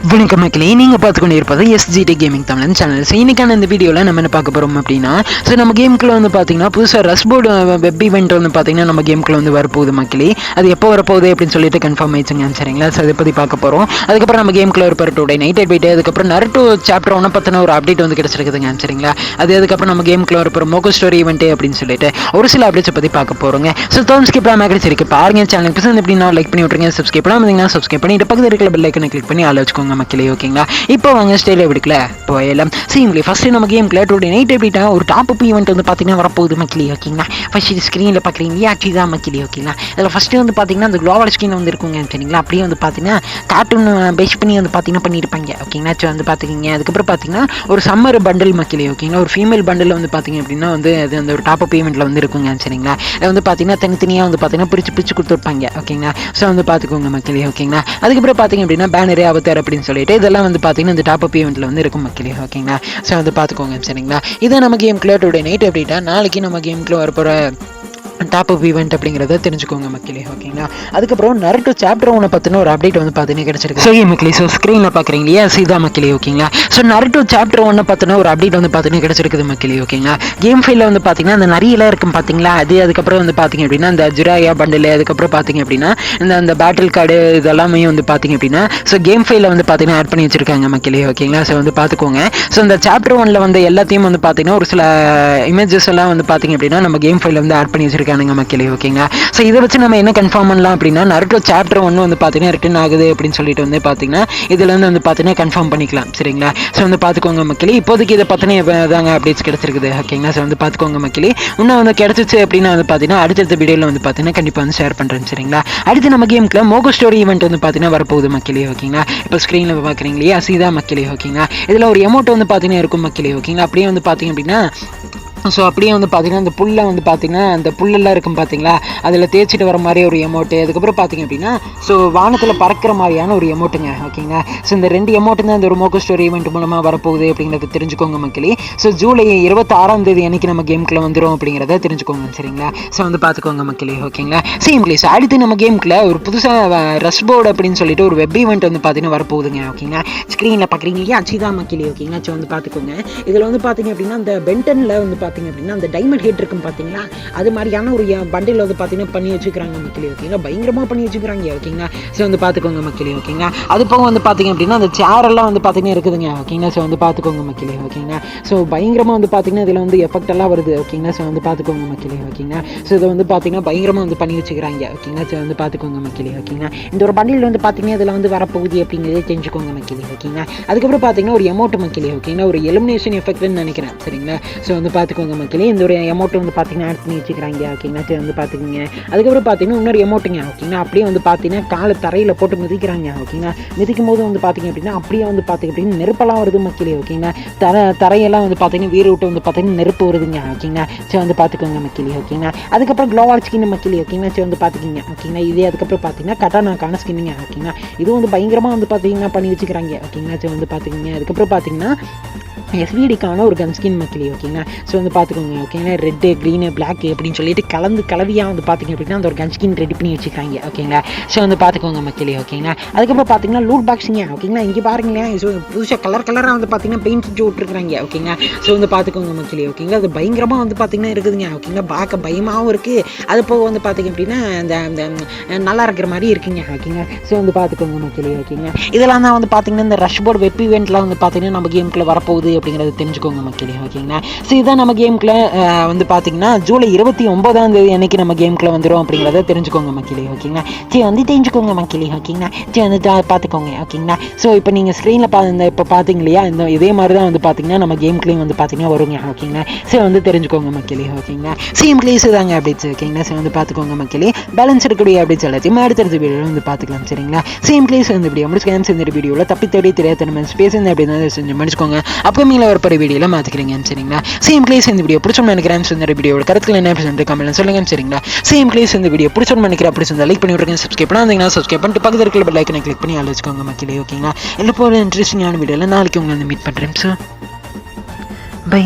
வணக்கம் மக்களே, நீங்கள் பார்த்து கொண்டு இருப்பது SGT கேமிங் தமிழன் சேனல். ஸோ இன்றைக்கான இந்த வீடியோவில் நம்ம என்ன பார்க்க போகிறோம் அப்படின்னா, ஸோ நம்ம கேமுக்குள்ள வந்து பார்த்தீங்கன்னா புதுசாக ரஷ்போர்டு வெப் ஈவெண்ட் வந்து பார்த்தீங்கன்னா நம்ம கேமுக்குள்ள வந்து வரப்போகுது மக்களே. அது எப்போ வரப்போகுது அப்படின்னு சொல்லிட்டு கன்ஃபார்ம் ஆயிடுச்சுங்க, சரிங்களா? ஸோ அதை பற்றி பார்க்க போகிறோம். அதுக்கப்புறம் நம்ம கேமுக்குள்ள ஒரு டூ டே நைட் போயிட்டு அதுக்கப்புறம் நருட்டோ சாப்டர் 1 பற்றின ஒரு அப்டேட் வந்து கிடச்சிருக்குதுங்க, சரிங்களா? அதுக்கப்புறம் நம்ம கேமுக்குள்ள ஒரு மோகோ ஸ்டோரி ஈவெண்ட் அப்படின்னு சொல்லிட்டு ஒரு சில அப்டேட்ஸை பற்றி பார்க்க போகிறோங்க. ஸோ ஸ்கிப் பண்ணாமல் சரி பாருங்க. சேனலுக்கு பிடிச்சது எப்படின்னா லைக் பண்ணி விட்டுருங்க. சப்ஸ்கிரைப் பண்ணாமல் சப்ஸ்கிரைப் பண்ணிட்டு பக்கத்தில் இருக்கிற பெல் ஐக்கனை கிளிக் பண்ணி ஆள் வச்சுக்கோங்க மக்களே, ஓகேங்களா? இப்போ வாங்க ஸ்டைல எடுக்கல போயலாம். சிம்பிளி ஃபர்ஸ்ட் நம்ம கேம்ல டுடே நைட் எப்படிட்டா ஒரு டாப் அப் ஈவெண்ட் வந்து பார்த்தீங்கன்னா வரப்போகுது மக்களே, ஓகேங்களா? ஃபர்ஸ்ட் இது ஸ்க்ரீனில் பார்க்குறீங்க ஆக்சுவலி மக்களே, ஓகேங்களா? இதில் ஃபஸ்ட்டு வந்து பார்த்தீங்கன்னா அந்த குளோபல் ஸ்க்ரீன் வந்து இருக்குங்க, சரிங்களா? அப்படியே வந்து பார்த்தீங்கன்னா கார்ட்டூன் பேஸ் பண்ணி வந்து பார்த்தீங்கன்னா பண்ணியிருப்பாங்க, ஓகேங்களா? வந்து பார்த்துக்கிங்க. அதுக்கப்புறம் பார்த்தீங்கன்னா ஒரு சம்மர் பண்டில் மக்களே, ஓகேங்களா? ஒரு ஃபீமேல் பண்டில் வந்து பார்த்தீங்க அப்படின்னா வந்து அது அந்த ஒரு டாப் அப் ஈவெண்ட்டில் வந்து இருக்குங்க, சரிங்களா? அது வந்து பார்த்தீங்கன்னா தனித்தனியாக வந்து பார்த்தீங்கன்னா பிரிச்சு கொடுத்துருப்பாங்க, ஓகேங்களா? ஸோ வந்து பார்த்துக்கோங்க மக்களே, ஓகேங்களா? அதுக்கப்புறம் பார்த்தீங்க அப்படின்னா பேனரே அவதார் அப்படின்னு சொல்லிட்டு இதெல்லாம் வந்து பார்த்தீங்கன்னா இந்த டாப் அப் ஈவெண்ட்டில் வந்து இருக்கும் மக்களே, ஓகேங்களா? ஸோ வந்து பார்த்துக்கோங்க, சரிங்களா? இதை நம்ம கேமுக்குள்ள டுடே நைட் எப்படின்னா நாளைக்கு நம்ம கேமுக்குள்ள வரப்போகிற டாப் அப் ஈவெண்ட் அப்படிங்கிறத தெரிஞ்சுக்கோங்க மக்களே, ஓகேங்களா? அதுக்கப்புறம் நருட்டோ சாப்டர் 1 பற்றின ஒரு அப்டேட் வந்து பார்த்தீங்கன்னா கிடச்சிருக்கு. சரி மக்களே, ஸோ ஸ்க்ரீனில் பார்க்குறீங்க இல்லையா, சீதா மக்களே, ஓகேங்களா? ஸோ நருட்டோ சாப்டர் 1 பற்றின ஒரு அப்டேட் வந்து பார்த்தீங்கன்னா கிடச்சிருக்குது மக்களே, ஓகேங்களா? கேம் ஃபைலில் வந்து பார்த்தீங்கன்னா அந்த நிறையெல்லாம் இருக்கும் பார்த்தீங்களா, அதுக்கப்புறம் வந்து பார்த்தீங்க அப்படின்னா அந்த ஜுராயா பண்டில், அதுக்கப்புறம் பார்த்தீங்க அப்படின்னா இந்த பேட்டில் கார்டு இதெல்லாமே வந்து பார்த்தீங்க அப்படின்னா ஸோ கேம் ஃபைலில் வந்து பார்த்தீங்கன்னா ஆட் பண்ணி வச்சிருக்காங்க மக்களே, ஓகேங்களா? ஸோ வந்து பார்த்துக்கோங்க. ஸோ இந்த சாப்டர் 1 வந்து எல்லாத்தையும் வந்து பார்த்தீங்கன்னா ஒரு சில இமேஜஸ் எல்லாம் வந்து பார்த்தீங்க அப்படின்னா நம்ம கேம் ஃபைலில் வந்து ஆட் பண்ணி வச்சிருக்காங்க மக்களே, ஓகேங்களா? ஸோ இதை வச்சு நம்ம என்ன கன்ஃபார்ம் பண்ணலாம் அப்படின்னா நருட்டோ சாப்டர் 1 வந்து பார்த்தீங்கன்னா ரிட்டன் ஆகுது அப்படின்னு சொல்லிட்டு வந்து பார்த்தீங்கன்னா இதில் வந்து பார்த்தீங்கன்னா கன்ஃபார்ம் பண்ணிக்கலாம், சரிங்களா? ஸோ வந்து பார்த்துக்கோங்க மக்களே, இப்போதைக்கு இதை பற்றின தாங்க அப்டேட்ஸ் கிடச்சிருக்குது, ஓகேங்களா? ஸோ வந்து பார்த்துக்கோங்க மக்களே, இன்னும் வந்து கிடச்சிச்சு அப்படின்னா வந்து பார்த்தீங்கன்னா அடுத்தடுத்த வீடியோவில் வந்து பார்த்தீங்கன்னா கண்டிப்பாக வந்து ஷேர் பண்ணுறேன், சரிங்களா? அடுத்து நம்ம கேமுக்குள்ள மோகோ ஸ்டோரி ஈவெண்ட் வந்து பார்த்தீங்கன்னா வரப்போகுது மக்களே, ஓகேங்களா? இப்போ ஸ்க்ரீனில் பார்க்குறீங்க இல்லையா, சீதா மக்களே, ஓகேங்களா? இதில் ஒரு எமௌண்ட் வந்து பார்த்தீங்கன்னா இருக்கும் மக்களே, ஓகேங்களா? அப்படியே வந்து பார்த்தீங்க அப்படின்னா ஸோ அப்படியே வந்து பார்த்தீங்கன்னா அந்த புல்லை வந்து பார்த்தீங்கன்னா அந்த புல்லெல்லாம் இருக்கும் பார்த்தீங்களா, அதில் தேய்ச்சிட்டு வர மாதிரி ஒரு எமௌண்ட்டு, அதுக்கப்புறம் பார்த்தீங்க அப்படின்னா ஸோ வானத்தில் பறக்கிற மாதிரியான ஒரு எமௌண்ட்டுங்க, ஓகேங்களா? ஸோ இந்த 2 எமௌண்ட்டு தான் இந்த ஒரு மோகோ ஸ்டோரி ஈவெண்ட் மூலமாக வரப்போகுது அப்படிங்கிறத தெரிஞ்சுக்கோங்க மக்களே. ஸோ ஜூலை 26 அன்றைக்கி நம்ம கேமுக்குள்ள வந்துடும் அப்படிங்கிறத தெரிஞ்சுக்கோங்க, சரிங்களா? ஸோ வந்து பார்த்துக்கோங்க மக்களே, ஓகேங்களா? சேம்லி ஸோ அடுத்து நம்ம கேமுக்குள்ள ஒரு புதுசாக ரஷ்போர்டு அப்படின்னு சொல்லிட்டு ஒரு வெப் ஈவெண்ட் வந்து பார்த்தீங்கன்னா வரப்போகுதுங்க, ஓகேங்களா? ஸ்க்ரீனில் பார்க்குறீங்க இல்லையா, அச்சிதா மக்களே, ஓகேங்களா? ஸோ வந்து பார்த்துக்கோங்க. இதில் வந்து பார்த்தீங்க அப்படின்னா அந்த பென்டனில் வந்து பார்த்தீங்க அப்படின்னா அந்த டைமண்ட் ஹெட் இருக்கும் பார்த்தீங்களா, அது மாதிரியான ஒரு பண்டில் வந்து பார்த்தீங்கன்னா பண்ணி வச்சுக்கிறாங்க மக்களே, ஓகேங்களா? பயங்கரமாக பண்ணி வச்சுக்கிறாங்க, ஓகேங்களா? ஸோ வந்து பார்த்துக்கோங்க மக்களே, ஓகேங்களா? அது போக வந்து பார்த்தீங்க அப்படின்னா அந்த சேரெல்லாம் வந்து பார்த்தீங்கன்னா இருக்குதுங்க, ஓகேங்களா? ஸோ வந்து பார்த்துக்கோங்க மக்களே, ஓகேங்களா? ஸோ பயங்கரமாக வந்து பார்த்தீங்கன்னா இதில் வந்து எஃபெக்ட் எல்லாம் வருது, ஓகேங்களா? ஸோ வந்து பார்த்துக்கோங்க மக்களே, ஓகேங்களா? ஸோ இதை வந்து பார்த்தீங்கன்னா பயங்கரமாக வந்து பண்ணி வச்சுக்கிறாங்க, ஓகேங்களா? ஸோ வந்து பார்த்துக்கோங்க மக்களே, ஓகேங்களா? இந்த ஒரு பண்டில் வந்து பார்த்தீங்கன்னா இதில் வந்து வரப்போகுது அப்படிங்கிறதே தெரிஞ்சுக்கோங்க மக்களே, ஓகேங்களா? அதுக்கப்புறம் பார்த்தீங்கன்னா ஒரு எமௌண்ட் மக்களே, ஓகேங்களா? ஒரு எலிமினேஷன் எஃபெக்ட்னு நினைக்கிறேன், சரிங்களா? ஸோ வந்து பார்த்துக்கோங்க மக்களே, இந்த ஒரு எமௌண்ட் வந்து பார்த்தீங்கன்னா ஆட் பண்ணி வச்சுக்கிறாங்க, ஓகேங்களா? வந்து பார்த்துக்கோங்க. அதுக்கப்புறம் பார்த்தீங்கன்னா இன்னொரு எமௌண்ட்டுங்க, ஓகேங்களா? அப்படியே வந்து பார்த்தீங்கன்னா காலை தரையில் போட்டு மிதிக்கிறாங்க, ஓகேங்களா? மிதிக்கும் போது வந்து பார்த்தீங்க அப்படின்னா அப்படியே வந்து பார்த்தீங்க அப்படின்னா நெருப்பெல்லாம் வருது மக்களே, ஓகேங்களா? தரையெல்லாம் வந்து பார்த்தீங்கன்னா வீடு விட்டு வந்து பார்த்தீங்கன்னா நெருப்பு வருதுங்க, ஓகேங்களா? ஸோ வந்து பார்த்துக்கோங்க மக்களே, ஓகேங்களா? அதுக்கப்புறம் க்ளோவால் ஸ்கின் மக்களே, ஓகேங்களா? ஸோ வந்து பார்த்துக்கிங்க, ஓகேங்களா? இதே அதுக்கப்புறம் பார்த்தீங்கன்னா கட்டானாக்கான ஸ்கின்னுங்க, ஓகேங்களா? இது வந்து பயங்கரமாக வந்து பார்த்தீங்கன்னா பண்ணி வச்சுக்கிறாங்க, ஓகேங்களா? ஸோ வந்து பார்த்துக்கிங்க. அதுக்கப்புறம் பார்த்தீங்கன்னா எஸ்விடிக்கான ஒரு கன் ஸ்கின் மக்களே, ஓகேங்களா? ஸோ வந்து பார்த்துக்கோங்க, ஓகேங்களா? ரெட்டு க்ரீனு பிளாக் அப்படின்னு சொல்லிட்டு கலவையாக வந்து பார்த்திங்க அப்படின்னா அந்த ஒரு கன் ஸ்கின் ரெடி பண்ணி வச்சுருக்காங்க, ஓகேங்களா? ஸோ வந்து பார்த்துக்கோங்க மக்களே, ஓகேங்களா? அதுக்கப்புறம் பார்த்தீங்கன்னா லூட் பாக்ஸிங்க, ஓகேங்களா? இங்கே பாருங்களேன், ஸோ புதுசாக கலராக வந்து பார்த்தீங்கன்னா பெயிண்ட் சுற்றி விட்டுருக்காங்க, ஓகேங்களா? ஸோ வந்து பார்த்துக்கோங்க மக்களே, ஓகேங்களா? அது பயங்கரமாக வந்து பார்த்தீங்கன்னா இருக்குதுங்க, ஓகேங்களா? பார்க்க பயமாகவும் இருக்குது, அது போக வந்து பார்த்திங்க அப்படின்னா அந்த நல்லா இருக்கிற மாதிரி இருக்குங்க, ஓகேங்களா? ஸோ வந்து பார்த்துக்கோங்க மக்களே, ஓகேங்களா? இதெல்லாம் தான் வந்து பார்த்தீங்கன்னா இந்த ரஷ்போர்டு வெப் ஈவெண்ட்லாம் வந்து பார்த்தீங்கன்னா நம்ம கேமுக்குள்ளே வரப்போகுது அப்படிங்கிறத தெரிஞ்சுக்கோங்க மக்களே, ஓகேங்களா? ஸோ இதான் நம்ம கேமுக்குள்ள வந்து பார்த்தீங்கன்னா ஜூலை 29 அன்னைக்கு நம்ம கேமுக்குள்ள வந்துடும் அப்படிங்கிறத தெரிஞ்சுக்கோங்க மக்களே, ஓகேங்களா? சரி வந்து தெரிஞ்சுக்கோங்க மக்களே, ஓகேங்களா? சரி வந்து பார்த்துக்கோங்க, ஓகேங்களா? ஸோ இப்போ நீங்கள் ஸ்க்ரீனில் இப்போ பார்த்தீங்க இல்லையா, இந்த இதே மாதிரி தான் வந்து பார்த்தீங்கன்னா நம்ம கேமுக்குள்ளேயும் வந்து பார்த்தீங்கன்னா வருங்க, ஓகேங்களா? ஸோ வந்து தெரிஞ்சுக்கோங்க மக்களே, ஓகேங்களா? சேம் பிளேஸ் தாங்க அப்டேட்ஸ், ஓகேங்களா? ஸோ வந்து பார்த்துக்கோங்க மக்களே, பேலன்ஸ் இருக்கக்கூடிய அப்டேட்ஸ் எல்லாத்தையும் அடுத்தடுத்த வீடியோவில் வந்து பார்த்துக்கலாம், சரிங்களா? சேம் பிளேஸ் வந்து இப்படி முடிச்சுக்கலாம். இந்த வீடியோவில் தப்பி தேடி தெரியாத நம்ம ஸ்பேஸ் இந்த அப்படி தான் செஞ்சு முடிச்சுக்கோங்க. அப்போமே ஒரு வீடியோல மாத்திக்கிறீங்க, சரிங்களா? சேம் கிளேஸ் இந்த வீடியோ பிடிச்சோம்னு நினைக்கிறேன். இந்த வீடியோட கருத்துல என்ன சொல்லிட்டு கமெண்ட்ல சொல்லுங்க, சரிங்களா? சேம் கிளேஸ் இந்த வீடியோ பிடிச்சோம்னு நினைக்கிறேன். அப்படி சொன்னா லைக் பண்ணி விட்டுருங்க. சப்ஸ்கிரைப் பண்ணாதீங்கன்னா சப்ஸ்கிரைப் பண்ணிட்டு பக்கத்துல இருக்கிற பெல் ஐக்கனை கிளிக் பண்ணி ஆல் வச்சுக்கோங்க மக்களே, ஓகேங்களா? எல்லா போற இன்ட்ரெஸ்டிங்கான வீடியோல நாளைக்கு உங்களை மீட் பண்றேன். So by.